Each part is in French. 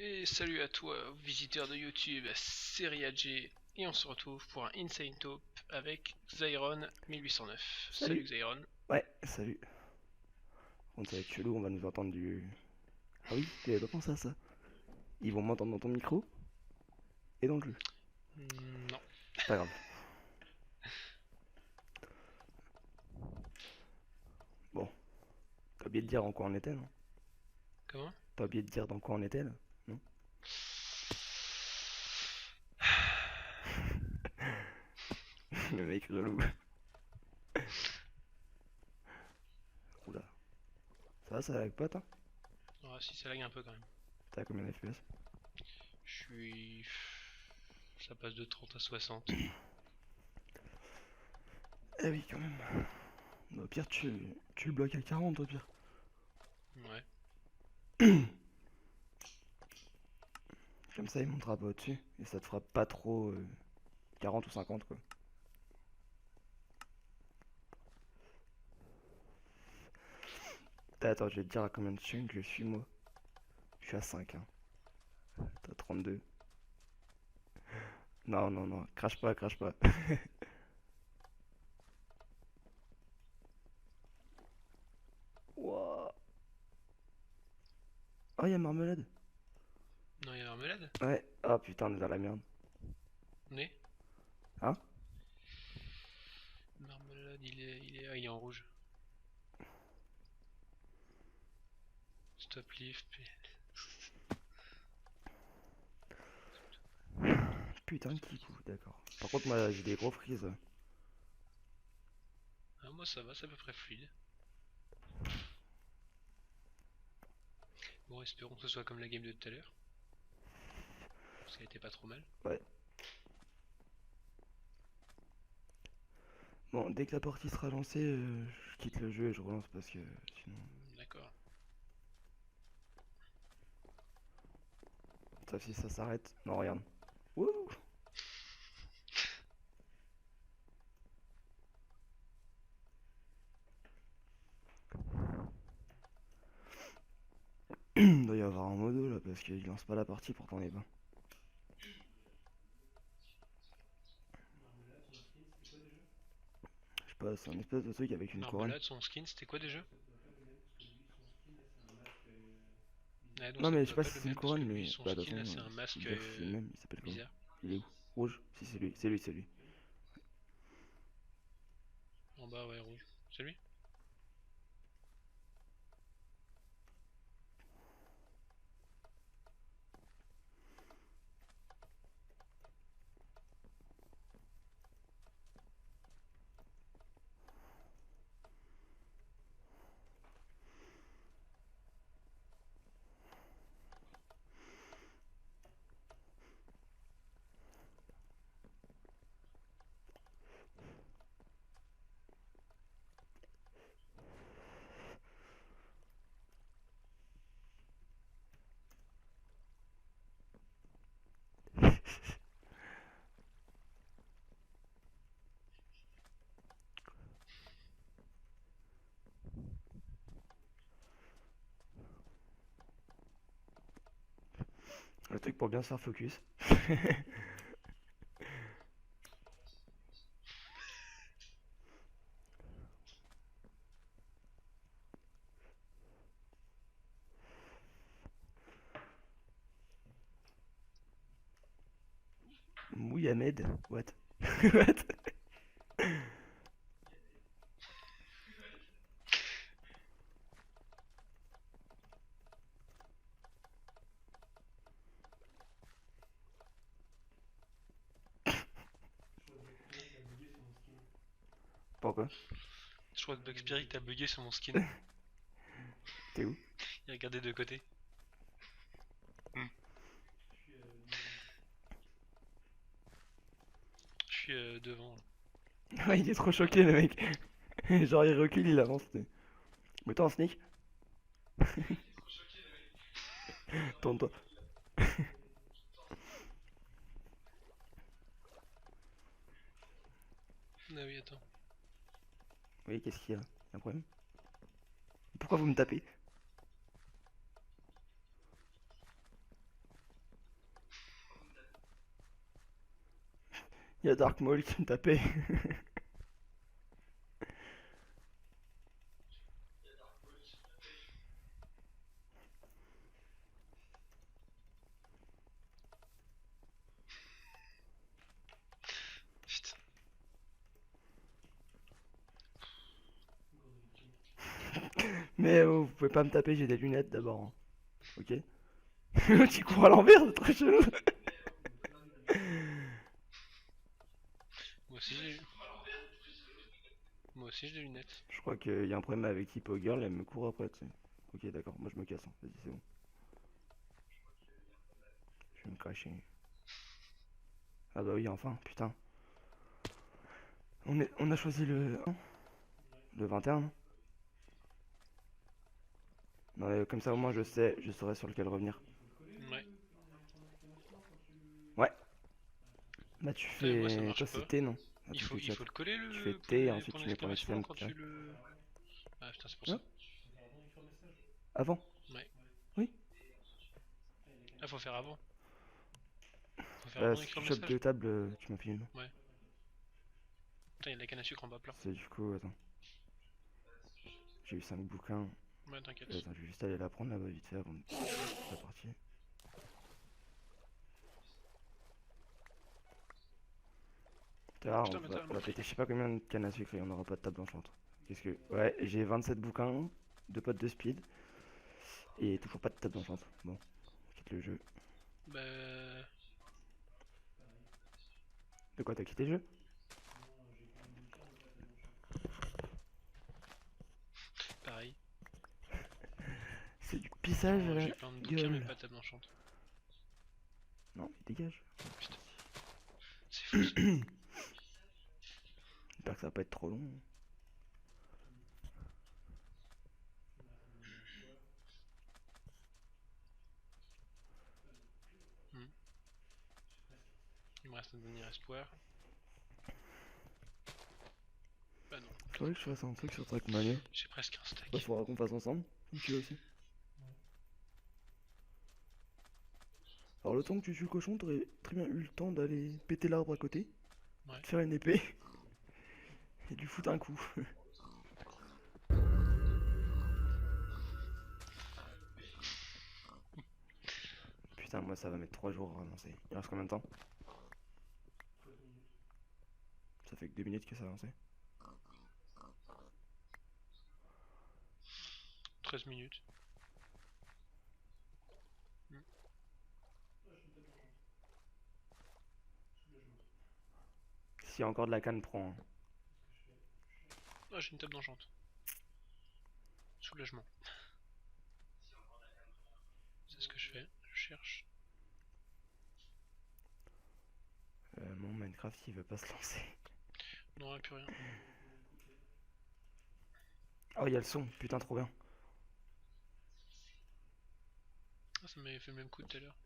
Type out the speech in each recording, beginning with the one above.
Et salut à toi, visiteur de YouTube, Série AG, et on se retrouve pour un Insane Top avec Xyron 1809. Salut Salut. Xyron. Ouais, salut. Par contre, ça va être chelou, on va nous entendre du... Ah oui, tu avais pas pensé à ça. Ils vont m'entendre dans ton micro et dans le jeu. Non. C'est pas grave. Bon, t'as oublié de dire dans quoi on était, non? Comment? T'as oublié de dire dans quoi on était, là? Non? Le mec relou. Oula. Ça lag pas, toi? Ah si, ça lag un peu quand même. T'as combien d'FPS? Je suis... Ça passe de 30 à 60. Eh oui, quand même. Au pire, tu le bloques à 40, au pire. Ouais. Comme ça, il montera pas au-dessus. Et ça te fera pas trop 40 ou 50, quoi. Attends, je vais te dire à combien de chunk je suis, moi. Je suis à 5, hein. T'as 32. Non, non, non. Crache pas, crache pas. Wouah. Oh, y'a Marmelade. Non, il y a Marmelade? Ouais. Ah putain, on est dans la merde. On est? Hein? Marmelade, il est en rouge. Stop lift. Putain, qui coup, d'accord. Par contre, moi, j'ai des gros frises. Ah, moi ça va, c'est à peu près fluide. Bon, espérons que ce soit comme la game de tout à l'heure. Parce qu'elle était pas trop mal. Ouais. Bon, dès que la partie sera lancée, je quitte le jeu et je relance parce que sinon. D'accord. Sauf si ça s'arrête. Non, regarde. Wouh. Il doit y avoir un modo là parce qu'il lance pas la partie pourtant on est pas. Je sais pas, c'est un espèce de truc avec une couronne. Marmelade, son skin, c'était quoi déjà? Ah, donc Non, ça mais je sais pourrait pas pas si être le c'est une même parce que couronne, lui, mais son bah de toute skin là, façon, c'est un je peux masque te dire si c'est le même. Il s'appelle comment? bizarre. Il est où? Rouge? Si c'est lui, c'est lui, c'est lui. En bas, ouais, rouge. C'est lui? Le truc pour bien se faire focus. Mouyamed? What? What? Pourquoi? Je crois que Bug Spirit a bugué sur mon skin. T'es où? Il regardait de côté. Je suis devant. Ouais, il est trop choqué le mec. Genre il recule, il avance. Mais toi en sneak? Tourne-toi. Ah oui, attends. Oui, qu'est-ce qu'il y a? Y'a un problème? Pourquoi vous me tapez? Il y a Dark Maul qui me tapait. Putain. Mais oh, vous pouvez pas me taper, j'ai des lunettes d'abord, hein. Ok. Tu cours à l'envers, c'est très chelou. Moi aussi j'ai. Moi aussi j'ai des lunettes. Je crois qu'il y a un problème avec Hippo Girl, elle me court après, tu sais. Ok, d'accord, moi je me casse, hein. Vas-y, c'est bon. Je vais me cracher. Ah bah oui, enfin, putain. On a choisi le 1, le 21, non? Non, mais comme ça au moins je sais, je saurai sur lequel revenir. Ouais. Ouais. Bah tu Putain, mais moi ça fais... marche Toi c'est pas. T, non? Il Attends, faut, tu il fais faut le coller Tu fais le T et ensuite point tu mets point d'exclamation d'exclamation. quand tu le. Ah putain, c'est pour ça. Hein? Avant? Ouais. Oui. Ah, faut faire avant. Faut faire Bah avant si d'écrire tu le chopes message. deux tables, tu m'en files une. Ouais. Putain, il y a de la canne à sucre en bas plat. C'est du coup, attends. J'ai eu 5 bouquins. Ouais, t'inquiète. Attends, je vais juste aller la prendre là-bas vite fait avant de la partie. Tard, Putain, mais on va péter je sais pas combien de cannes à sucre et on n'aura pas de table blanchante. Qu'est-ce que. Ouais, j'ai 27 bouquins, 2 potes de speed et toujours pas de table blanchante. Bon, on quitte le jeu. Bah. De quoi t'as quitté le jeu? Pareil. C'est du pissage à la J'ai plein de bouquins, mais gueule. pas de table enchante. Non, mais dégage. Putain. C'est fou ça. J'espère que ça va pas être trop long. Il me reste un dernier espoir. Bah non. Faudrait que je fasse un truc sur Trackmania. J'ai presque un stack. Bah, faudra qu'on fasse ensemble. Ou tu veux aussi. Alors, le temps que tu tues le cochon, t'aurais très bien eu le temps d'aller péter l'arbre à côté, Ouais. de faire une épée et de lui foutre un coup. Putain, moi ça va mettre 3 jours à avancer. Il reste combien de temps? Ça fait que 2 minutes que ça a avancé. 13 minutes. S'il y a encore de la canne, prends, hein. Ah, j'ai une table d'enchante. Soulagement. C'est ce que je fais. Je cherche. Mon Minecraft il veut pas se lancer. Non, plus rien. Oh, il y a le son, putain, trop bien. Ah, ça m'avait fait le même coup tout à l'heure.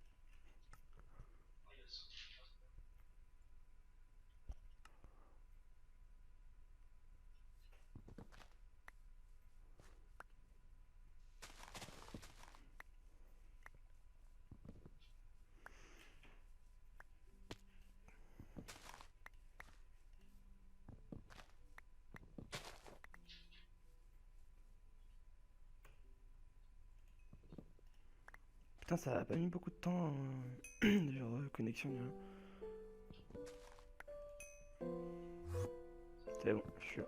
Putain, ça a pas mis beaucoup de temps, genre connexion. C'est bon, je suis là.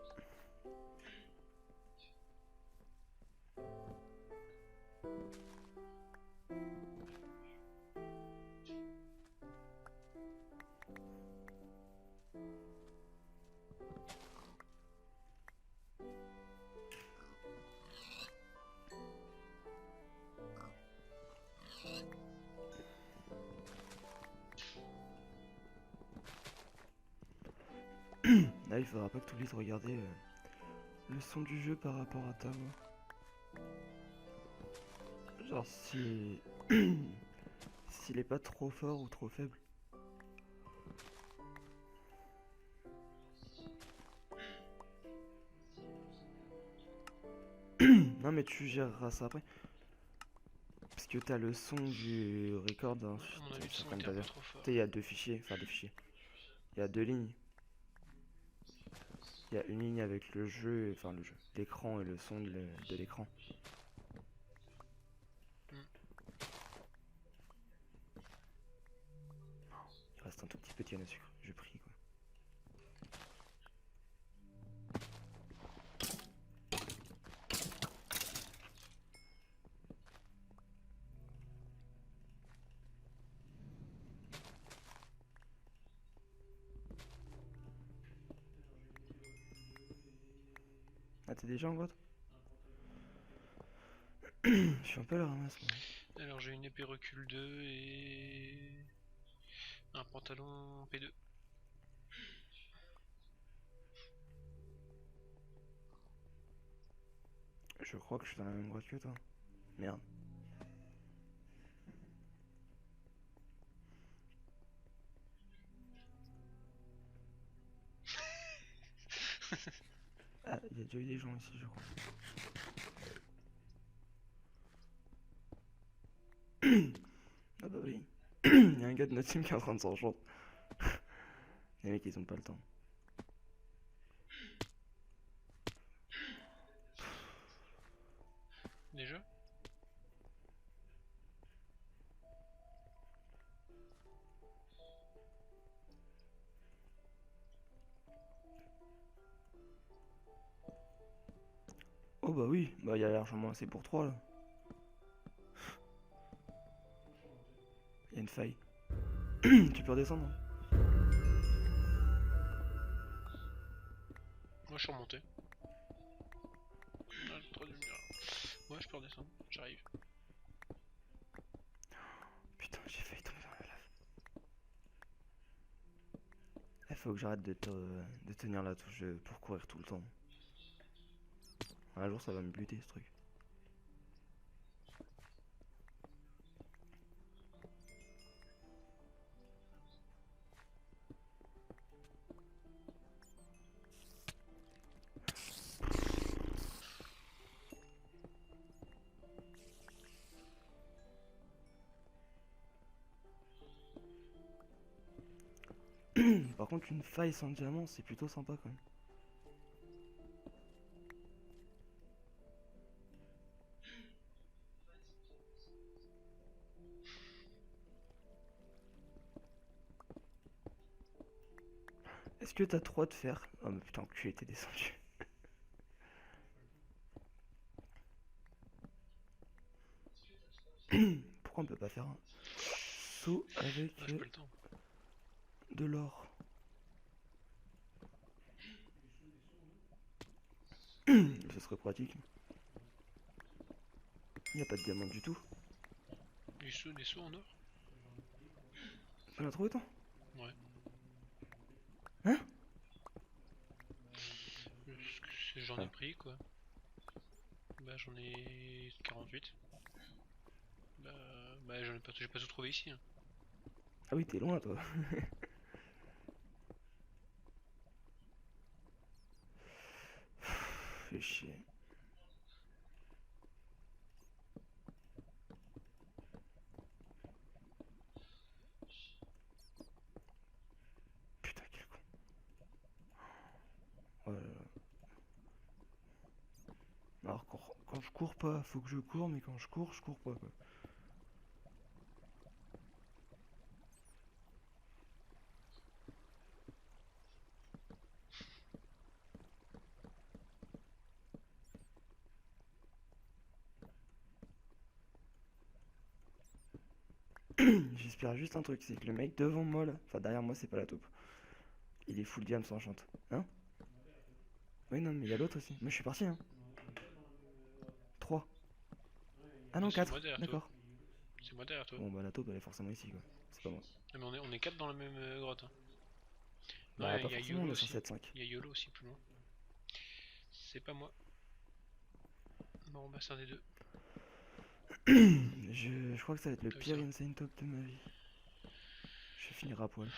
Là, il faudra pas que tu oublies de regarder le son du jeu par rapport à ta voix. Genre si... S'il est pas trop fort ou trop faible. Non mais tu géreras ça après. Parce que t'as le son du record, hein, À mon avis, le son comme était t'as un vu. peu trop fort. Tu sais, il y a deux fichiers, enfin deux fichiers. Il y a deux lignes. Il y a une ligne avec le jeu, enfin le jeu, l'écran et le son de l'écran. Il reste un tout petit peu de canne à sucre, je prie quoi. Ah, t'es déjà en grotte? Je suis un peu à la ramasse moi. Alors j'ai une épée recul 2 et un pantalon P2. Je crois que je suis dans la même grotte que toi. Merde. Ah, il y a déjà eu des gens ici, je crois. Ah bah oui. Il y a un gars de notre team qui est en train de s'enchanter. Les mecs, ils ont pas le temps. Déjà? Oh bah oui, bah il y a largement assez pour 3 là. Il y a une faille. Tu peux redescendre hein. Moi je suis remonté. Ah, j'ai trop dû me dire. Ouais, je peux redescendre, j'arrive. Putain, j'ai failli tomber dans la lave. Il faut que j'arrête de tenir la touche pour courir tout le temps. Un jour ça va me buter ce truc. Par contre une faille sans diamant c'est plutôt sympa quand même. Est-ce que t'as 3 de fer? Oh mais putain enculé t'es descendu. Pourquoi on peut pas faire un saut avec Ah, j'ai pas le temps. de l'or? Ce serait pratique. Il n'y a pas de diamant du tout. Des sous en or? On a trouvé toi? Ouais. Hein? J'en ai Ah. pris quoi. Bah j'en ai 48. Bah j'ai pas tout trouvé ici. Hein. Ah oui t'es loin toi. Fais chier. Putain quel con. Oh là là. Alors quand je cours pas, faut que je cours, mais quand je cours pas quoi. J'espère juste un truc, c'est que le mec devant moi là, enfin derrière moi c'est pas la taupe. Il est full diam sans chante. Hein? Oui non mais il y a l'autre aussi. Moi je suis parti hein. 3. Ah non Ouais, c'est moi 4. derrière toi. D'accord. C'est moi derrière toi. Bon bah la taupe elle est forcément ici quoi. C'est pas moi. Ah, mais on est 4 dans la même grotte. Hein. Non, Bah pas il y a forcément, on YOLO est aussi. censé être 5. Il y a YOLO aussi plus loin. C'est pas moi. Bon bah c'est un des deux. Je crois que ça va être le Ah oui, pire ça va. insane top de ma vie. Je vais finir à poil.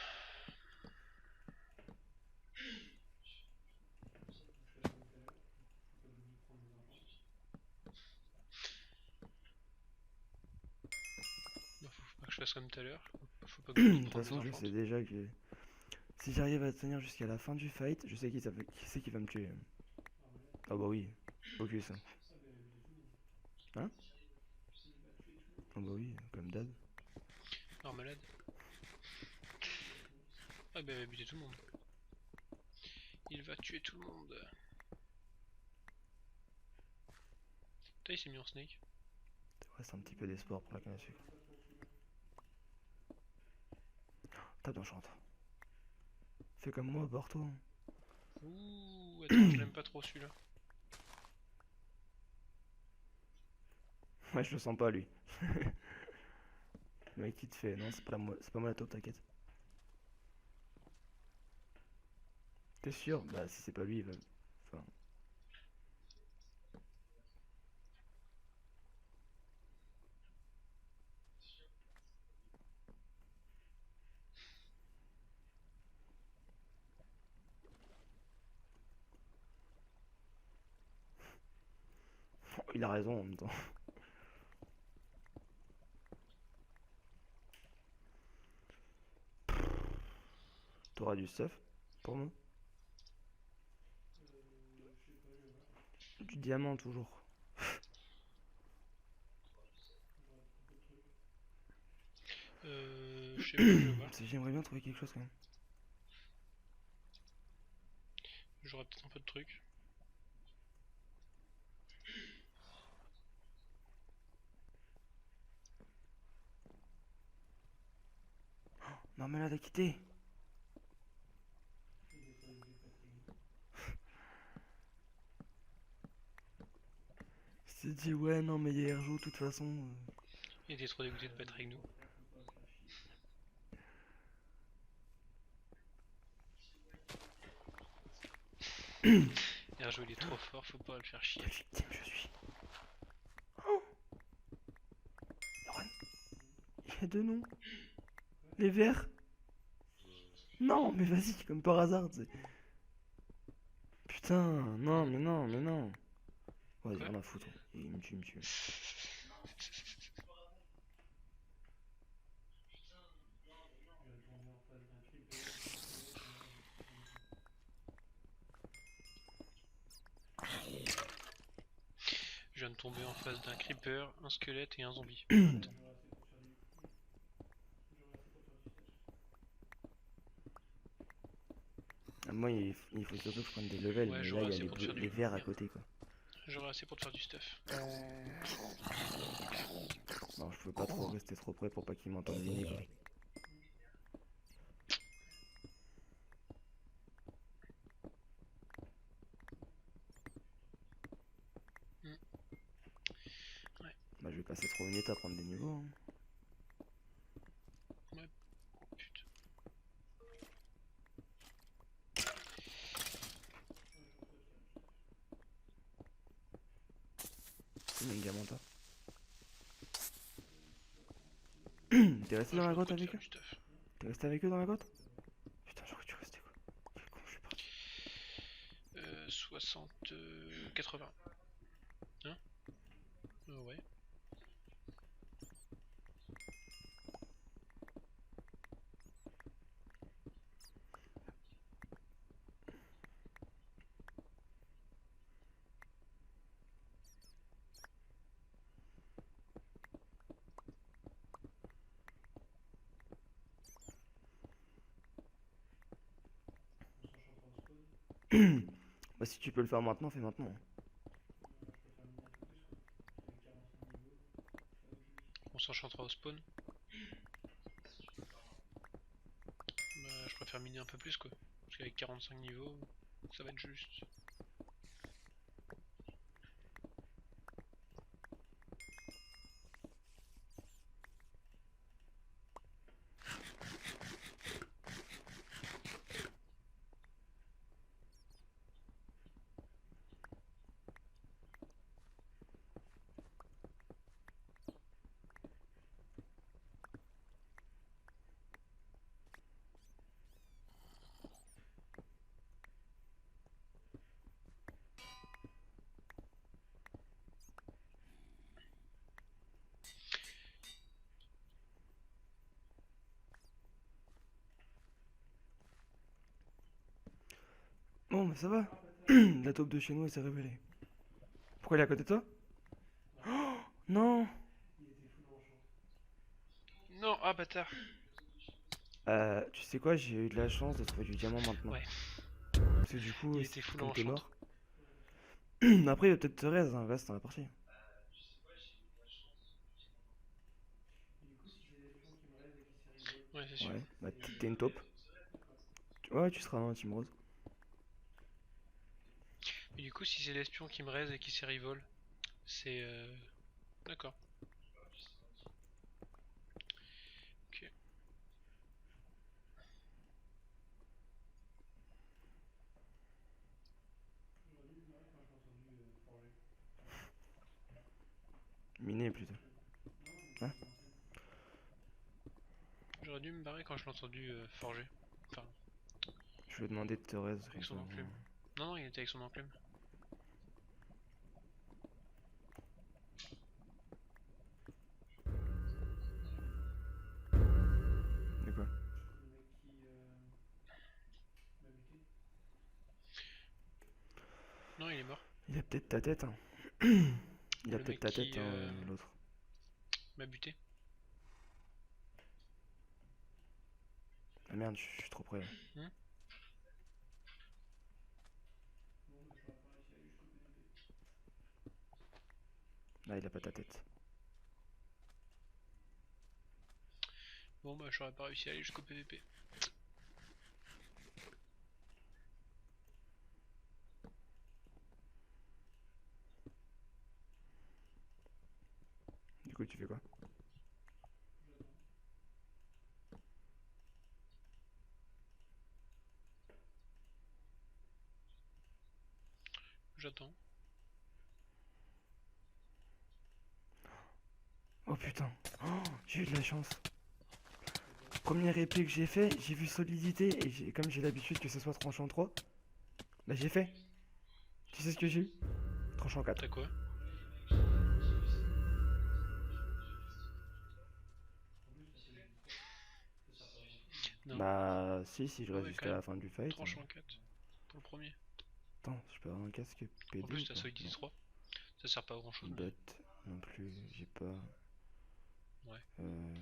Bah, faut pas que je fasse comme tout à l'heure. Faut pas que De j'oublie de toute prendre des façon je sais enchantes. déjà que Si j'arrive à tenir jusqu'à la fin du fight, je sais qui c'est qui va me tuer. Ah bah oui, focus. Hein? Ah bah oui, comme d'hab. Marmelade. Ah bah il va buter tout le monde. Il va tuer tout le monde. Putain, il s'est mis en snake. Il reste un petit peu d'espoir pour la canne à sucre. Tape dans le chantre. Fais comme moi, barre-toi. Ouh, attends, je l'aime pas trop celui-là. Ouais, je le sens pas lui. Le mec qui te fait, non, c'est pas moi la taupe, t'inquiète. T'es sûr? Bah si c'est pas lui, il va. Enfin. Il a raison en même temps. T'auras du stuff pour moi? Du diamant toujours. Je sais pas, je vais voir. J'aimerais bien trouver quelque chose quand même. J'aurai peut-être un peu de trucs. Marmelade a quitté. Il s'est dit ouais non mais il rejoue de toute façon. Il était trop dégoûté de pas être avec nous. Erjo il est trop fort, faut pas le faire chier. Quelle victime je suis. Oh Yoran, il y a deux noms. Les verts. Non mais vas-y comme par hasard. Putain non mais non mais non. Ouais j'ai Quoi? rien à foutre. Il me tue, il me tue. Je viens de tomber en face d'un creeper, un squelette et un zombie. Moi il faut surtout que je prenne des levels, Ouais, mais là j'aurai il y a assez pour te faire les du... verts à Merde. côté quoi. J'aurai assez pour te faire du stuff. Non je peux pas trop rester trop près pour pas qu'ils m'entendent dîner quoi. Ouais. Bah je vais passer 3 minutes à prendre des niveaux. Hein. Ouais, putain. C'est une diamanta. T'es resté Ouais, dans je la vois de grotte quoi te avec faire eux? du stuff. T'es resté avec eux dans la grotte? Putain j'aurais dû rester quoi. Quel con je suis parti. 60... 80. Hein? Ouais. Bah si tu peux le faire maintenant, fais maintenant. On s'enchantera au spawn. Bah, je préfère miner un peu plus quoi. Parce qu'avec 45 niveaux, ça va être juste. mais ça va. La taupe de chez nous, elle s'est révélée. Pourquoi elle est à côté de toi? Oh, non. Non, ah bâtard. Tu sais quoi, j'ai eu de la chance de trouver du diamant maintenant. Ouais, Parce que du coup, il était full comme t'es enchant. mort. Après, il va peut-être te raise, hein, reste dans la partie. Ouais, c'est sûr. Ouais, bah t'es une taupe. Ouais, tu seras dans la team rose. Mais du coup, si c'est l'espion qui me raise et qui s'est rivole, c'est. D'accord. Ok. Miné plutôt. Hein? J'aurais dû me barrer quand je l'ai entendu forger. Enfin, Je lui ai demandé de te raise comme avec ça. son enclume. Non, non, il était avec son enclume. De quoi? Non, il est mort. Il a peut-être ta tête, hein. Il a Le peut-être mec ta qui tête, hein, l'autre. m'a buté. Ah merde, je suis trop près là. Hmm. Là, il a pas ta tête. Bon, bah, j'aurais pas réussi à aller jusqu'au PVP. Du coup, tu fais quoi? J'attends. Oh putain. Oh, j'ai eu de la chance. Première épée que j'ai fait, j'ai vu solidité et comme j'ai l'habitude que ce soit tranchant 3, bah j'ai fait. Tu sais ce que j'ai eu? Tranchant 4. T'as quoi? Non. Bah si je Ah reste ouais, quand jusqu'à la même. fin du fight. Tranche en 4 pour le premier. Attends, je peux avoir un casque En PD plus, ou t'as pas? Solidity Non. 3. Ça sert pas à grand chose, mais. Botte non plus, j'ai pas. Ouais. Euh,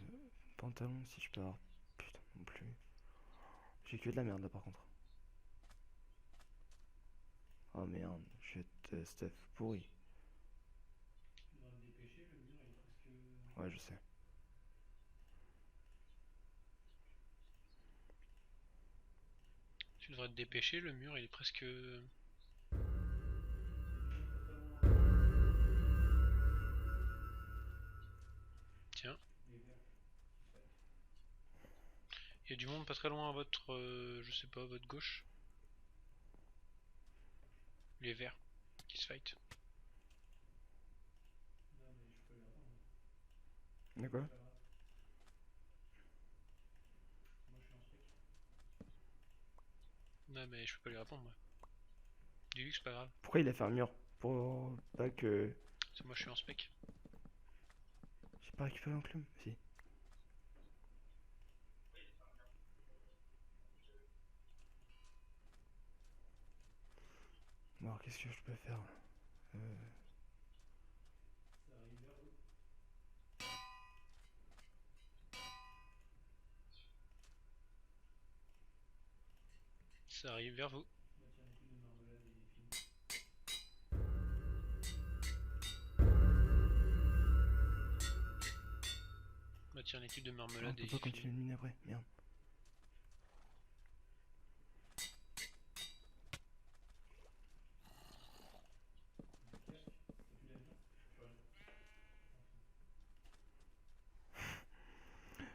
Pantalon si je peux avoir. Putain non plus. J'ai que de la merde là par contre. Oh merde, je vais être stuff pourri. Ouais je sais. Tu devrais te dépêcher, le mur il est presque. Tiens. Il y a du monde pas très loin à votre. Je sais pas, votre gauche. Les verts qui se fight. De quoi? Non, mais je peux pas lui répondre, moi. Dis-lui que c'est pas grave. Pourquoi il a fait un mur? Pour pas que. C'est moi, je suis en spec. J'ai pas récupéré l'enclume? Si. Bon alors qu'est-ce que je peux faire là? Ça arrive vers vous. Bah tiens, l'équipe de On marmelade peut est pas finie. continuer de miner après, merde.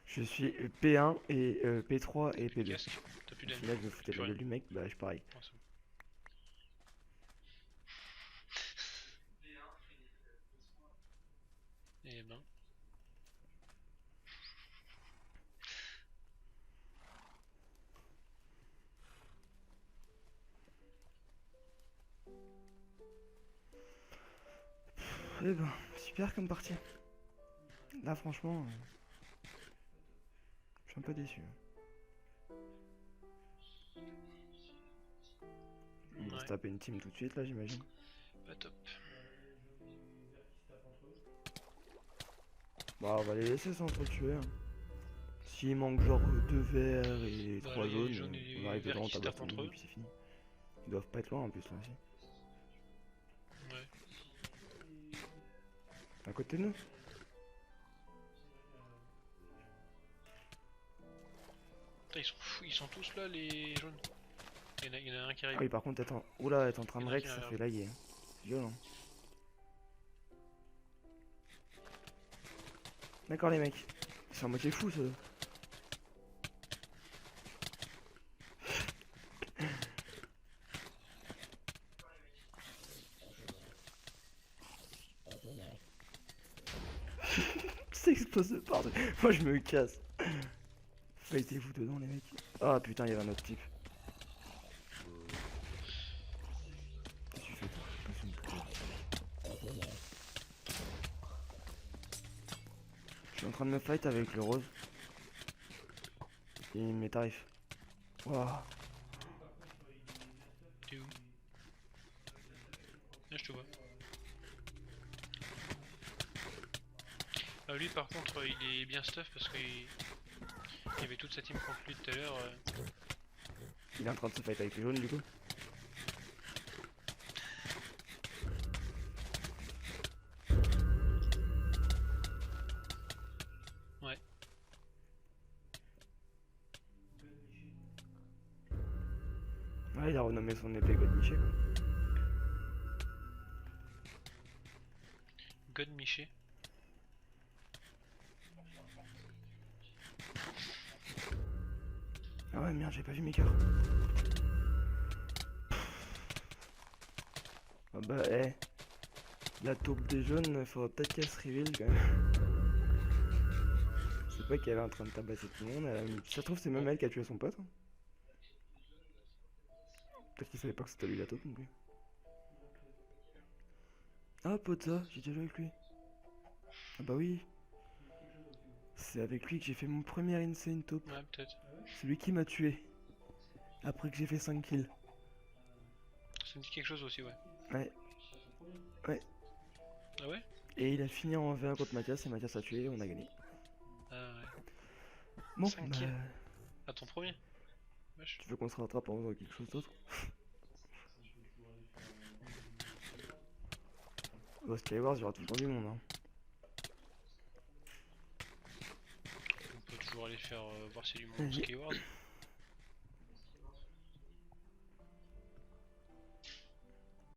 Je suis P1 et P3 et Plus de P2. casque, t'as plus Au d'amis. final, je me foutais de Plus la rien. gueule du mec, bah je suis pareil. Ouais, c'est bon. Eh ben. Eh ben, super comme partie. Là, franchement, je suis un peu déçu. va se Ouais. taper une team tout de suite là, j'imagine. Pas top. Bah, on va les laisser s'entretuer. Hein. S'il manque genre 2 verts et Bah 3 là, il y a les jaunes, jaunes et on les arrive verts dedans, on qui se tabasse tapent tout le entre monde et eux. puis c'est fini. Ils doivent pas être loin en plus là aussi. Ouais. À côté de nous. Putain, ils sont fous, ils sont tous là, les jaunes. Il y en a un qui Ah arrive. oui, par contre, attends. Oula, être en train Il y de en a un rec, qui ça arrive. fait laguer. Hein. C'est violent. D'accord, les mecs. Ils sont à moitié fous, ceux. C'est explosé partout. Moi, je me casse. Fightez-vous dedans, les mecs. Ah putain, il y avait un autre type. Qu'est-ce que tu fais, toi? Passe une poule. Je suis en train de me fight avec le rose. Il met tarif. Waouh. T'es où? Là, je te vois. Ah, lui, par contre, il est bien stuff parce qu'il y avait toute sa team contre lui tout à l'heure. Il est en train de se fight avec les jaunes, du coup. Ouais. Ouais, il a renommé son épée God Miché, quoi. God Miché. Ah ouais, merde, j'ai pas vu mes cartes. Ah bah, la taupe des jaunes, faudrait peut-être qu'elle se reveal quand même. C'est pas qu'elle est en train de tabasser tout le monde. Ça se trouve, c'est même elle qui a tué son pote. Hein. Peut-être qu'il savait pas que c'était lui la taupe non plus. Ah, Pota, j'ai déjà joué avec lui. Ah bah oui. C'est avec lui que j'ai fait mon premier insane taupe. Ouais, peut-être. C'est lui qui m'a tué. Après que j'ai fait 5 kills. Ça me dit quelque chose aussi, ouais. Ouais. Ouais. Ah ouais? Et il a fini en 20 contre Mathias et Mathias a tué et on a gagné. Ah ouais. Bon, 5 bah, kills. Ah, ton premier? Wesh. tu veux qu'on se rattrape en faisant quelque chose d'autre? Bah, Skywars, il y aura tout le temps du monde. Hein. On peut toujours aller faire voir si du monde Vas-y. Skyward.